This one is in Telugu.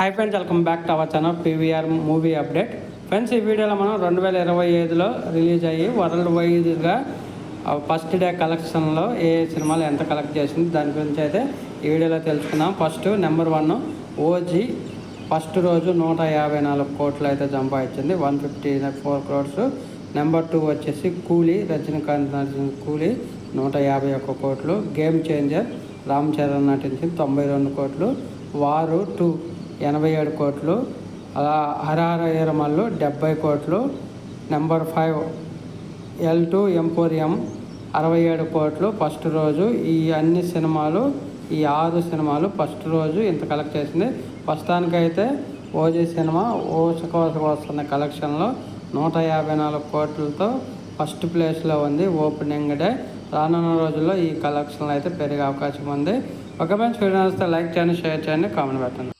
Hi friends, welcome back to our channel PVR movie update. Friends, ఈ వీడియోలో మనం 2025లో రిలీజ్ అయ్యి వరల్డ్ వైడ్గా ఫస్ట్ డే కలెక్షన్లో ఏ సినిమాలు ఎంత కలెక్ట్ చేసింది దాని గురించి అయితే ఈ వీడియోలో తెలుసుకుందాం. ఫస్ట్ నెంబర్ 1 ఓజీ ఫస్ట్ రోజు 154 కోట్లు అయితే సంపాదించింది, 154 crores. నెంబర్ 2 వచ్చేసి కూలీ, రజనీకాంత్ నటించిన కూలీ 151 కోట్లు. గేమ్ చేంజర్ రామ్ చరణ్ నటించింది 92 కోట్లు. వారు 2 87 కోట్లు. అలా హరహర వీరమల్లు 70 కోట్లు. నెంబర్ 5 L2 ఎంపోరియం 67 కోట్లు ఫస్ట్ రోజు. ఈ అన్ని సినిమాలు, ఈ 6 సినిమాలు ఫస్ట్ రోజు ఇంత కలెక్ట్ చేసింది. ప్రస్తుతానికైతే ఓజీ సినిమా ఓసుకోసకు వస్తున్న కలెక్షన్లో 154 కోట్లతో ఫస్ట్ ప్లేస్లో ఉంది ఓపెనింగ్ డే. రానున్న రోజుల్లో ఈ కలెక్షన్లు అయితే పెరిగే అవకాశం ఉంది. ఒక మంచి వీడియో వస్తే లైక్ చేయండి, షేర్ చేయండి, కామెంట్ పెట్టండి.